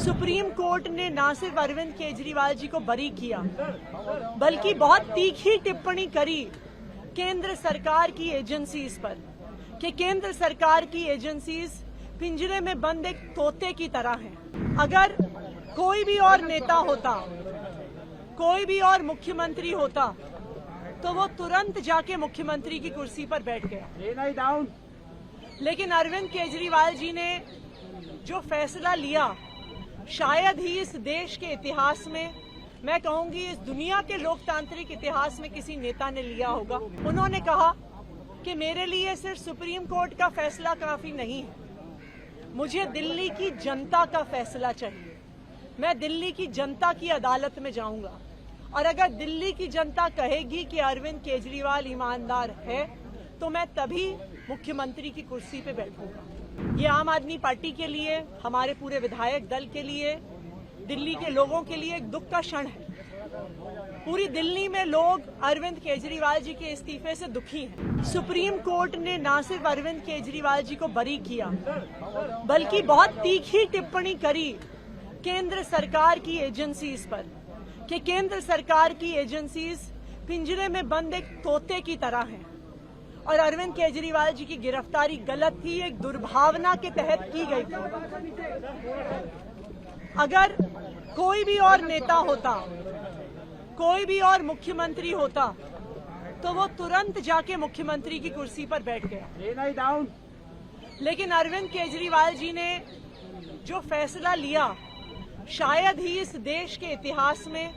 Supreme court ने न सिर्फ अरविंद केजरीवाल जी को बरी किया, बल्कि बहुत तीखी टिप्पणी करी केंद्र सरकार की एजेंसीज पर कि केंद्र सरकार की एजेंसीज पिंजरे में बंद एक तोते की तरह हैं। अगर कोई भी और नेता होता, कोई भी और मुख्यमंत्री होता, तो वो तुरंत जाके मुख्यमंत्री की कुर्सी पर बैठ गया। लेकिन अरविंद केजरीवाल जी ने जो फैसला लिया, शायद ही इस देश के इतिहास में, मैं कहूंगी इस दुनिया के लोकतांत्रिक इतिहास में किसी नेता ने लिया होगा। उन्होंने कहा कि मेरे लिए सिर्फ सुप्रीम कोर्ट का फैसला काफी नहीं है, मुझे दिल्ली की जनता का फैसला चाहिए। मैं दिल्ली की जनता की अदालत में जाऊंगा और अगर दिल्ली की जनता कहेगी कि अरविंद केजरीवाल ईमानदार है, तो मैं तभी मुख्यमंत्री की कुर्सी पे बैठूंगा। ये आम आदमी पार्टी के लिए, हमारे पूरे विधायक दल के लिए, दिल्ली के लोगों के लिए एक दुख का क्षण है। पूरी दिल्ली में लोग अरविंद केजरीवाल जी के इस्तीफे से दुखी हैं। सुप्रीम कोर्ट ने न सिर्फ अरविंद केजरीवाल जी को बरी किया, बल्कि बहुत तीखी टिप्पणी करी केंद्र सरकार की एजेंसीज पर कि केंद्र सरकार की एजेंसीज पिंजरे में बंद एक तोते की तरह हैं और अरविंद केजरीवाल जी की गिरफ्तारी गलत थी, एक दुर्भावना के तहत की गई थी। अगर कोई भी और नेता होता, कोई भी और मुख्यमंत्री होता, तो वो तुरंत जाके मुख्यमंत्री की कुर्सी पर बैठ गया। लेकिन अरविंद केजरीवाल जी ने जो फैसला लिया, शायद ही इस देश के इतिहास में,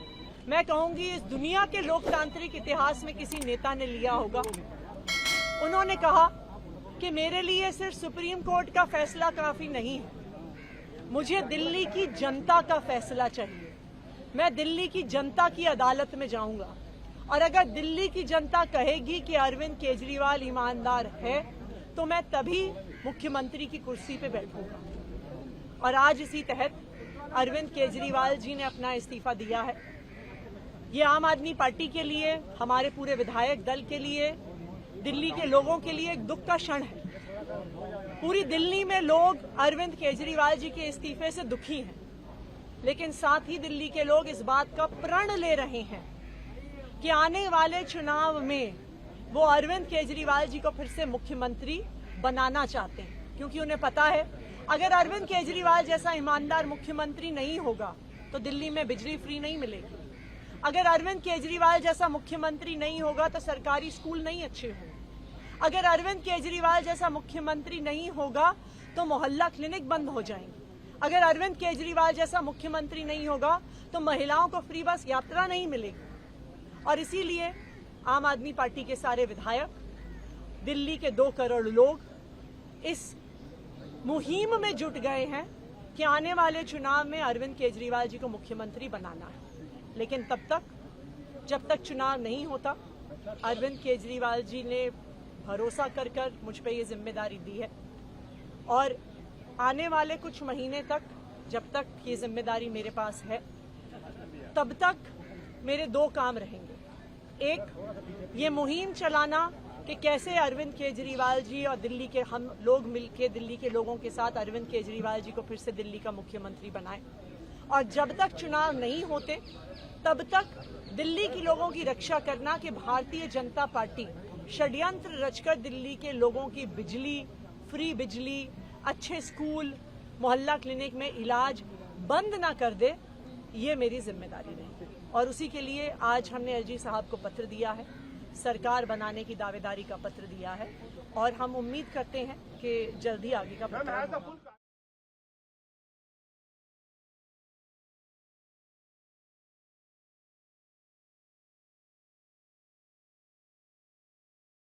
मैं कहूंगी इस दुनिया के लोकतांत्रिक इतिहास में किसी नेता ने लिया होगा। उन्होंने कहा कि मेरे लिए सिर्फ सुप्रीम कोर्ट का फैसला काफी नहीं है, मुझे दिल्ली की जनता का फैसला चाहिए। मैं दिल्ली की जनता की अदालत में जाऊंगा और अगर दिल्ली की जनता कहेगी कि अरविंद केजरीवाल ईमानदार है, तो मैं तभी मुख्यमंत्री की कुर्सी पे बैठूंगा। और आज इसी तहत अरविंद केजरीवाल जी ने अपना इस्तीफा दिया है। ये आम आदमी पार्टी के लिए, हमारे पूरे विधायक दल के लिए, दिल्ली के लोगों के लिए एक दुख का क्षण है। पूरी दिल्ली में लोग अरविंद केजरीवाल जी के इस्तीफे से दुखी हैं, लेकिन साथ ही दिल्ली के लोग इस बात का प्रण ले रहे हैं कि आने वाले चुनाव में वो अरविंद केजरीवाल जी को फिर से मुख्यमंत्री बनाना चाहते हैं, क्योंकि उन्हें पता है अगर अरविंद केजरीवाल जैसा ईमानदार मुख्यमंत्री नहीं होगा तो दिल्ली में बिजली फ्री नहीं मिलेगी। अगर अरविंद केजरीवाल जैसा मुख्यमंत्री नहीं होगा तो सरकारी स्कूल नहीं अच्छे होंगे। अगर अरविंद केजरीवाल जैसा मुख्यमंत्री नहीं होगा तो मोहल्ला क्लिनिक बंद हो जाएंगे। अगर अरविंद केजरीवाल जैसा मुख्यमंत्री नहीं होगा तो महिलाओं को फ्री बस यात्रा नहीं मिलेगी। और इसीलिए आम आदमी पार्टी के सारे विधायक, दिल्ली के 2 करोड़ लोग इस मुहिम में जुट गए हैं कि आने वाले चुनाव में अरविंद केजरीवाल जी को मुख्यमंत्री बनाना है। लेकिन तब तक, जब तक चुनाव नहीं होता, अरविंद केजरीवाल जी ने भरोसा कर मुझ पे ये जिम्मेदारी दी है और आने वाले कुछ महीने तक, जब तक ये जिम्मेदारी मेरे पास है, तब तक मेरे 2 काम रहेंगे। एक, ये मुहिम चलाना कि कैसे अरविंद केजरीवाल जी और दिल्ली के हम लोग मिलकर दिल्ली के लोगों के साथ अरविंद केजरीवाल जी को फिर से दिल्ली का मुख्यमंत्री बनाएं। और जब तक चुनाव नहीं होते, तब तक दिल्ली के लोगों की रक्षा करना कि भारतीय जनता पार्टी षड्यंत्र रचकर दिल्ली के लोगों की बिजली, फ्री बिजली, अच्छे स्कूल, मोहल्ला क्लिनिक में इलाज बंद ना कर दे, ये मेरी जिम्मेदारी रहेगी। और उसी के लिए आज हमने एलजी साहब को पत्र दिया है, सरकार बनाने की दावेदारी का पत्र दिया है और हम उम्मीद करते हैं कि जल्दी आगे का पत्र